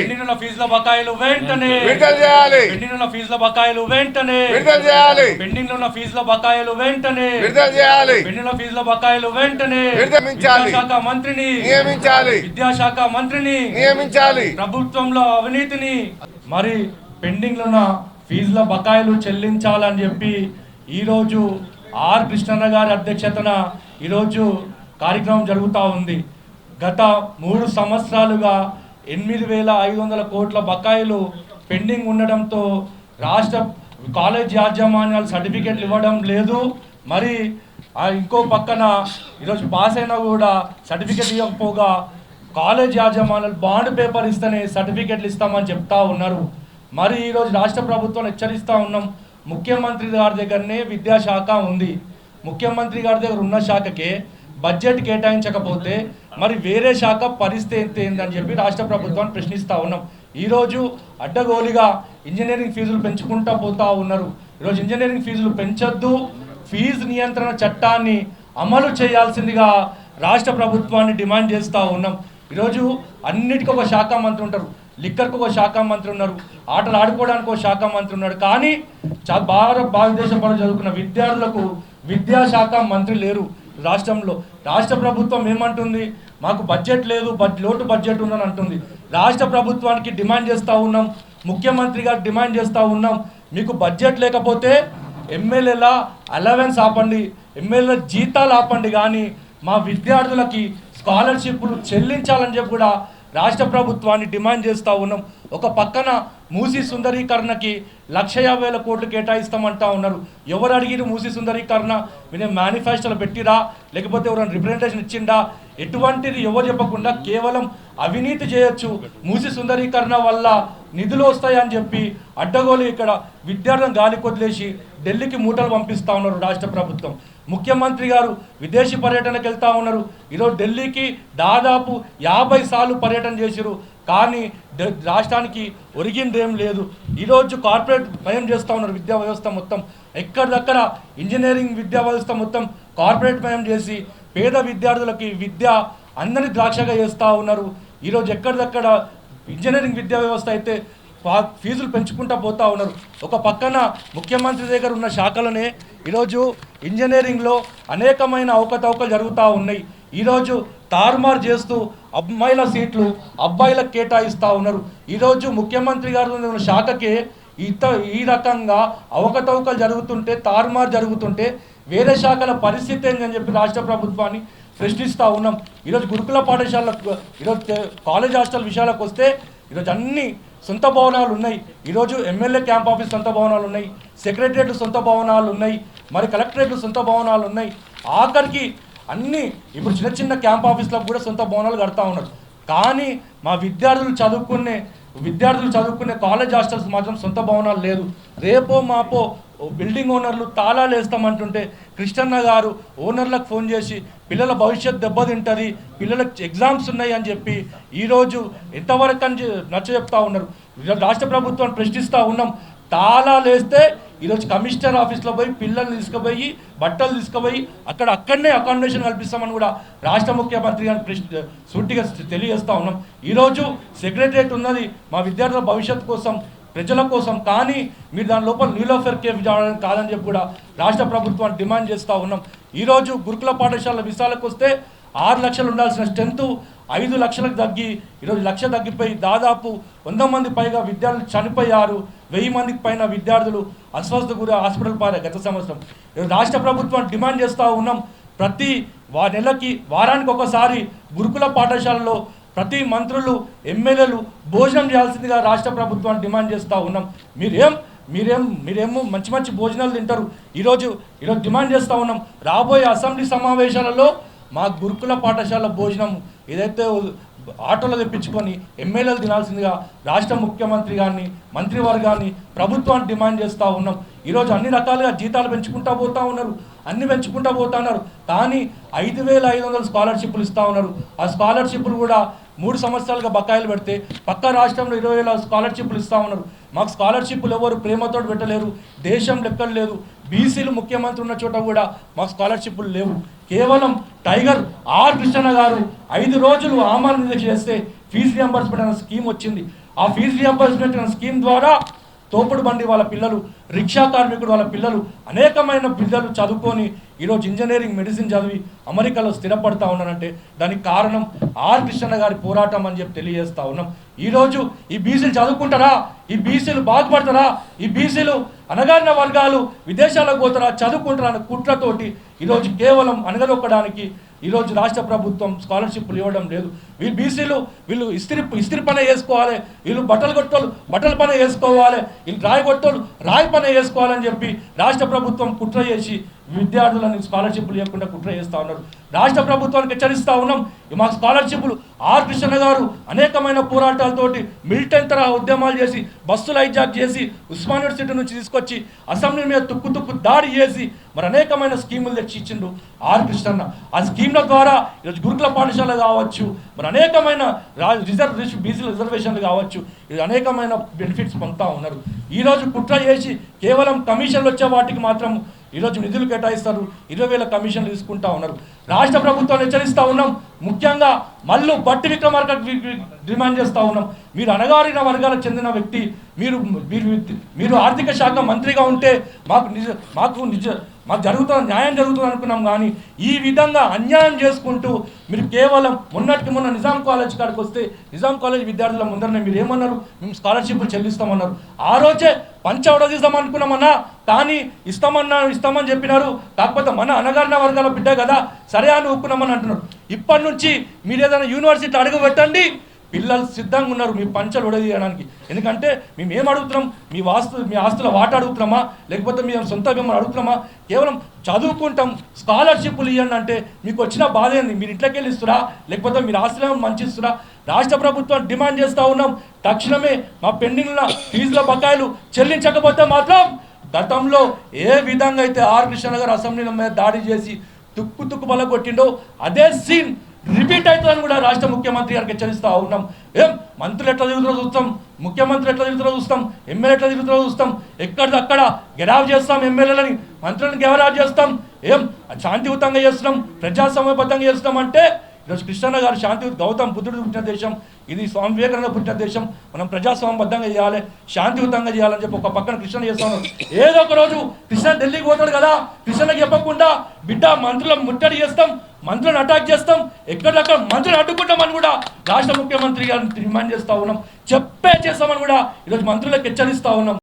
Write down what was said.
Pending ఫీజుల బకాయిలు వెంటనే విడుదల చేయాలి. పెండింగ్ ఫీజుల బకాయిలు వెంటనే విడుదల చేయాలి. పెండింగ్ ఉన్న ఫీజుల బకాయిలు వెంటనే విడుదల చేయాలి. పెండింగ్ ఫీజుల బకాయిలు వెంటనే విడుదల శాఖ మంత్రిని నియమించాలి. విద్యాశాఖ మంత్రిని నియమించాలి. ప్రభుత్వంలో అవినీతిని మరి పెండింగ్ ఉన్న ఫీజుల బకాయిలు చెల్లించాలని చెప్పి ఈరోజు ఆర్ కృష్ణన్న గారి అధ్యక్షతన ఈరోజు కార్యక్రమం జరుగుతూ ఉంది. గత 3 సంవత్సరాలుగా 8,500 కోట్ల బకాయిలు పెండింగ్ ఉండడంతో రాష్ట్ర కాలేజ్ యాజమాన్యాలు సర్టిఫికెట్లు ఇవ్వడం లేదు. మరి ఇంకో పక్కన ఈరోజు పాస్ అయినా కూడా సర్టిఫికెట్ ఇవ్వకపోగా కాలేజ్ యాజమాన్యాలు బాండ్ పేపర్ ఇస్తేనే సర్టిఫికెట్లు ఇస్తామని చెప్తా ఉన్నారు. మరి ఈరోజు రాష్ట్ర ప్రభుత్వం హెచ్చరిస్తూ ఉన్నాం, ముఖ్యమంత్రి గారి దగ్గరనే విద్యాశాఖ ఉంది. ముఖ్యమంత్రి గారి దగ్గర ఉన్న శాఖకే బడ్జెట్ కేటాయించకపోతే మరి వేరే శాఖ పరిస్థితి ఏందని చెప్పి రాష్ట్ర ప్రభుత్వాన్ని ప్రశ్నిస్తూ ఉన్నాం. ఈరోజు అడ్డగోలుగా ఇంజనీరింగ్ ఫీజులు పెంచుకుంటూ పోతూ ఉన్నారు. ఈరోజు ఇంజనీరింగ్ ఫీజులు పెంచొద్దు, ఫీజు నియంత్రణ చట్టాన్ని అమలు చేయాల్సిందిగా రాష్ట్ర ప్రభుత్వాన్ని డిమాండ్ చేస్తూ ఉన్నాం. ఈరోజు అన్నిటికీ ఒక శాఖ మంత్రి ఉంటారు, లిక్కర్కి ఒక శాఖ మంత్రి ఉన్నారు, ఆటలు ఆడుకోవడానికి ఒక శాఖ మంత్రి ఉన్నాడు. కానీ భారతదేశం పనులు చదువుకున్న విద్యార్థులకు విద్యాశాఖ మంత్రి లేరు రాష్ట్రంలో. రాష్ట్ర ప్రభుత్వం ఏమంటుంది, మాకు బడ్జెట్ లేదు, లోటు బడ్జెట్ ఉందని అంటుంది. రాష్ట్ర ప్రభుత్వానికి డిమాండ్ చేస్తూ ఉన్నాం, ముఖ్యమంత్రి గారు డిమాండ్ చేస్తూ ఉన్నాం, మీకు బడ్జెట్ లేకపోతే ఎమ్మెల్యేల అలవెన్స్ ఆపండి, ఎమ్మెల్యేల జీతాలు ఆపండి, కానీ మా విద్యార్థులకి స్కాలర్షిప్లు చెల్లించాలని చెప్పి కూడా రాష్ట్ర ప్రభుత్వాన్ని డిమాండ్ చేస్తూ ఉన్నాం. ఒక పక్కన మూసీ సుందరీకరణకి 150,000 కోట్లు కేటాయిస్తామంటా ఉన్నారు. ఎవరు అడిగిరు మూసీ సుందరీకరణ? మీరు మేనిఫెస్టోలో పెట్టిరా, లేకపోతే ఎవరైనా రిప్రజెంటేషన్ ఇచ్చిండా? ఎటువంటిది ఎవరు చెప్పకుండా కేవలం అవినీతి చేయొచ్చు, మూసీ సుందరీకరణ వల్ల నిధులు వస్తాయని చెప్పి అడ్డగోలు ఇక్కడ విద్యార్థులను గాలి కొదిలేసి ఢిల్లీకి మూటలు పంపిస్తూ ఉన్నారు రాష్ట్ర ప్రభుత్వం. ముఖ్యమంత్రి గారు విదేశీ పర్యటనకు వెళ్తూ ఉన్నారు. ఈరోజు ఢిల్లీకి దాదాపు 50 సార్లు పర్యటన చేశారు, కానీ రాష్ట్రానికి ఒరిగిందేం లేదు. ఈరోజు కార్పొరేట్ మయం చేస్తూ ఉన్నారు విద్యా వ్యవస్థ మొత్తం. ఎక్కడిదక్కడ ఇంజనీరింగ్ విద్యా వ్యవస్థ మొత్తం కార్పొరేట్ మయం చేసి పేద విద్యార్థులకి విద్య అందరినీ ద్రాక్షగా చేస్తూ ఉన్నారు. ఈరోజు ఎక్కడిదక్కడ ఇంజనీరింగ్ విద్యా వ్యవస్థ అయితే ఫీజులు పెంచుకుంటూ పోతూ ఉన్నారు. ఒక పక్కన ముఖ్యమంత్రి దగ్గర ఉన్న శాఖలనే ఈరోజు ఇంజనీరింగ్లో అనేకమైన అవకతవకలు జరుగుతూ ఉన్నాయి. ఈరోజు తారుమారు చేస్తూ అమ్మాయిల సీట్లు అబ్బాయిలకు కేటాయిస్తూ ఉన్నారు. ఈరోజు ముఖ్యమంత్రి గారు ఉన్న శాఖకే ఈ రకంగా అవకతవకలు జరుగుతుంటే, తారుమారు జరుగుతుంటే వేరే శాఖల పరిస్థితి ఏంటని చెప్పి రాష్ట్ర ప్రభుత్వాన్ని ప్రశ్నిస్తూ ఉన్నాం. ఈరోజు గురుకుల పాఠశాలకు, ఈరోజు కాలేజ్ హాస్టల్ విషయాలకు వస్తే ఈరోజు అన్ని సొంత భవనాలు ఉన్నాయి. ఈరోజు ఎమ్మెల్యే క్యాంప్ ఆఫీస్ సొంత భవనాలు ఉన్నాయి, సెక్రటరియట్లు సొంత భవనాలు ఉన్నాయి, మరి కలెక్టరేట్లు సొంత భవనాలు ఉన్నాయి. ఆఖరికి అన్నీ ఇప్పుడు చిన్న చిన్న క్యాంప్ ఆఫీస్లకు కూడా సొంత భవనాలు కడతా ఉన్నారు. కానీ మా విద్యార్థులు చదువుకునే కాలేజ్ హాస్టల్స్ మాత్రం సొంత భవనాలు లేదు. రేపో మాపో బిల్డింగ్ ఓనర్లు తాళాలు వేస్తామంటుంటే కృష్ణన్న గారు ఓనర్లకు ఫోన్ చేసి పిల్లల భవిష్యత్ దెబ్బతింటుంది, పిల్లలకు ఎగ్జామ్స్ ఉన్నాయి అని చెప్పి ఈరోజు ఎంతవరకు అని నచ్చచెప్తా ఉన్నారు. రాష్ట్ర ప్రభుత్వాన్ని ప్రశ్నిస్తూ ఉన్నాం. తాళాలు వేస్తే ఈరోజు కమిషనర్ ఆఫీస్లో పోయి పిల్లల్ని తీసుకుపోయి బట్టలు తీసుకుపోయి అక్కడనే అకామిడేషన్ కల్పిస్తామని కూడా రాష్ట్ర ముఖ్యమంత్రి గారిని సూటిగా తెలియజేస్తూ ఉన్నాం. ఈరోజు సెక్రటరియట్ ఉన్నది మా విద్యార్థుల భవిష్యత్తు కోసం, ప్రజల కోసం, కానీ మీరు దాని లోపల నీలోఫర్ కేఫ్ చేయడానికి కాదని చెప్పి కూడా రాష్ట్ర ప్రభుత్వాన్ని డిమాండ్ చేస్తూ ఉన్నాం. ఈరోజు గురుకుల పాఠశాల విషయాలకు వస్తే 6 లక్షలు ఉండాల్సిన స్ట్రెంత్ 5 లక్షలకు తగ్గి ఈరోజు 1 లక్ష తగ్గిపోయి దాదాపు 100 మంది పైగా విద్యార్థులు చనిపోయారు. 1000 మందికి పైన విద్యార్థులు అస్వస్థ గురి హాస్పిటల్ పారారు గత సంవత్సరం. రాష్ట్ర ప్రభుత్వాన్ని డిమాండ్ చేస్తూ ఉన్నాం, ప్రతి నెలకి వారానికి ఒకసారి గురుకుల పాఠశాలలో ప్రతి మంత్రులు ఎమ్మెల్యేలు భోజనం చేయాల్సిందిగా రాష్ట్ర ప్రభుత్వాన్ని డిమాండ్ చేస్తూ ఉన్నాం. మీరేమో మంచి భోజనాలు తింటారు. ఈరోజు డిమాండ్ చేస్తూ ఉన్నాం, రాబోయే అసెంబ్లీ సమావేశాలలో మా గురుకుల పాఠశాల భోజనం ఏదైతే ఆటోలో తెప్పించుకొని ఎమ్మెల్యేలు తినాల్సిందిగా రాష్ట్ర ముఖ్యమంత్రి గారిని, మంత్రివర్గాన్ని, ప్రభుత్వాన్ని డిమాండ్ చేస్తూ ఉన్నాం. ఈరోజు అన్ని రకాలుగా జీతాలు పెంచుకుంటూ పోతూ ఉన్నారు, అన్ని పెంచుకుంటూ పోతున్నారు. కానీ 5,500 స్కాలర్షిప్లు ఇస్తూ ఉన్నారు. ఆ స్కాలర్షిప్లు కూడా 3 సంవత్సరాలుగా బకాయిలు పెడితే పక్క రాష్ట్రంలో 20,000 స్కాలర్షిప్లు ఇస్తూ ఉన్నారు. మాకు స్కాలర్షిప్లు ఎవరు ప్రేమతో పెట్టలేరు, దేశం లెక్కలు లేదు. బీసీలు ముఖ్యమంత్రి ఉన్న చోట కూడా మాకు స్కాలర్షిప్లు లేవు. కేవలం టైగర్ ఆర్ కృష్ణ గారు 5 రోజులు ఆమరణ దీక్ష చేస్తే ఫీజు రియంబర్స్మెంట్ అనే స్కీమ్ వచ్చింది. ఆ ఫీజు రియంబర్స్మెంట్ స్కీమ్ ద్వారా తోపుడు బండి వాళ్ళ పిల్లలు, రిక్షా కార్మికుడు వాళ్ళ పిల్లలు, అనేకమైన పిల్లలు చదువుకొని ఈరోజు ఇంజనీరింగ్, మెడిసిన్ చదివి అమెరికాలో స్థిరపడతా ఉన్నారంటే దానికి కారణం ఆర్ కృష్ణ గారి పోరాటం అని చెప్పి తెలియజేస్తా ఉన్నాం. ఈరోజు ఈ బీసీలు చదువుకుంటారా? ఈ బీసీలు బాగుపడతారా? ఈ బీసీలు అనగారిన వర్గాలు విదేశాలకు పోతారా? చదువుకుంటారా అనే కుట్రతోటి ఈరోజు కేవలం అనగదొక్కడానికి ఈరోజు రాష్ట్ర ప్రభుత్వం స్కాలర్షిప్లు ఇవ్వడం లేదు. వీళ్ళు బీసీలు వీళ్ళు ఇస్త్రీ పని వేసుకోవాలి, వీళ్ళు బట్టల పని వేసుకోవాలి, వీళ్ళు రాయి కొట్టోళ్ళు రాయి పని వేసుకోవాలని చెప్పి రాష్ట్ర ప్రభుత్వం కుట్ర చేసి విద్యార్థులను స్కాలర్షిప్లు ఇవ్వకుండా కుట్ర చేస్తూ ఉన్నారు. రాష్ట్ర ప్రభుత్వానికి హెచ్చరిస్తూ ఉన్నాం, మాకు స్కాలర్షిప్లు ఆర్ కృష్ణ గారు అనేకమైన పోరాటాలతోటి మిలిటెంట్ తరహా ఉద్యమాలు చేసి బస్సులు హైజాక్ చేసి ఉస్మాన్ యూనివర్సిటీ నుంచి తీసుకొచ్చి అసెంబ్లీ మీద తుక్కు దాడి చేసి మరి అనేకమైన స్కీములు తెచ్చి ఇచ్చిండు ఆర్ కృష్ణ. ఆ స్కీమ్ల ద్వారా ఈరోజు గురుకుల పాఠశాల కావచ్చు, మరి అనేకమైన బీసీ రిజర్వేషన్లు కావచ్చు, ఇది అనేకమైన బెనిఫిట్స్ పొందుతూ ఉన్నారు. ఈరోజు కుట్ర చేసి కేవలం కమిషన్లు వచ్చే వాటికి మాత్రం ఈరోజు నిధులు కేటాయిస్తారు, 20,000 కమిషన్లు తీసుకుంటా ఉన్నారు. రాష్ట్ర ప్రభుత్వాన్ని హెచ్చరిస్తూ ఉన్నాం. ముఖ్యంగా మళ్ళీ బట్టి విక్రమార్క డిమాండ్ చేస్తూ ఉన్నాం, మీరు అణగారిన వర్గాలకు చెందిన వ్యక్తి, మీరు ఆర్థిక శాఖ మంత్రిగా ఉంటే మాకు జరుగుతున్న న్యాయం జరుగుతుంది అనుకున్నాం. కానీ ఈ విధంగా అన్యాయం చేసుకుంటూ మీరు కేవలం మొన్న నిజాం కాలేజ్ కాడికి వస్తే నిజాం కాలేజ్ విద్యార్థుల ముందరనే మీరు ఏమన్నారు, మేము స్కాలర్షిప్లు చెల్లిస్తామన్నారు. ఆ రోజే పంచవడదీద్దాం అనుకున్నామన్నా, కానీ ఇస్తామని చెప్పినారు. కాకపోతే మన అనగారిన వర్గాల బిడ్డ కదా, సరే అని ఒప్పుకున్నామని అంటున్నారు. ఇప్పటి నుంచి మీరు ఏదైనా యూనివర్సిటీ అడుగు పెట్టండి, పిల్లలు సిద్ధంగా ఉన్నారు మీ పంచలు ఉడదీయడానికి. ఎందుకంటే మేము ఏం అడుగుతున్నాం, మీ ఆస్తుల వాట అడుగుతున్నామా, లేకపోతే మేము సొంత మేము అడుగుతున్నామా? కేవలం చదువుకుంటాం, స్కాలర్షిప్లు ఇవ్వండి అంటే మీకు వచ్చిన బాధ ఏంది? మీరు ఇంట్లోకి వెళ్ళి ఇస్తురా, లేకపోతే మీరు ఆస్తులను మంచి ఇస్తురా? రాష్ట్ర ప్రభుత్వం డిమాండ్ చేస్తూ ఉన్నాం, తక్షణమే మా పెండింగ్ల ఫీజుల బకాయిలు చెల్లించకపోతే మాత్రం గతంలో ఏ విధంగా అయితే ఆర్ కృష్ణ గారు అసెంబ్లీల మీద దాడి చేసి తుక్కు బలగొట్టిండో అదే సీన్ రిపీట్ అవుతుందని కూడా రాష్ట్ర ముఖ్యమంత్రి గారికి హెచ్చరిస్తూ ఉన్నాం. మంత్రులు ఎట్లా తిరుగుతారో చూస్తాం, ముఖ్యమంత్రి ఎట్లా తిరుగుతారో చూస్తాం, ఎమ్మెల్యే ఎట్లా తిరుగుతారో చూస్తాం, ఎక్కడిదక్కడ గెరావ్ చేస్తాం, ఎమ్మెల్యేలని మంత్రులను గెరావ్ చేస్తాం, శాంతియుతంగా చేస్తున్నాం, ప్రజాస్వామ్యబద్ధంగా చేస్తున్నాం. అంటే ఈరోజు కృష్ణ గారు గౌతమ్ బుద్ధుడు పుట్టిన దేశం, ఇది స్వామి వివేకానంద పుట్టిన దేశం, మనం ప్రజాస్వామ్యబద్ధంగా చేయాలి, శాంతియుతంగా చేయాలని చెప్పి ఒక పక్కన కృష్ణ చేస్తాను. ఏదో ఒక రోజు కృష్ణ ఢిల్లీకి పోతాడు కదా, కృష్ణకి చెప్పకుండా బిడ్డ మంత్రులను ముట్టడి చేస్తాం, మంత్రులను అటాక్ చేస్తాం, ఎక్కడక్కడ మంత్రులు అడ్డుకుంటామని కూడా రాష్ట్ర ముఖ్యమంత్రి గారిని డిమాండ్ చేస్తూ ఉన్నాం. చేస్తామని కూడా ఈరోజు మంత్రులకు హెచ్చరిస్తూ ఉన్నాం.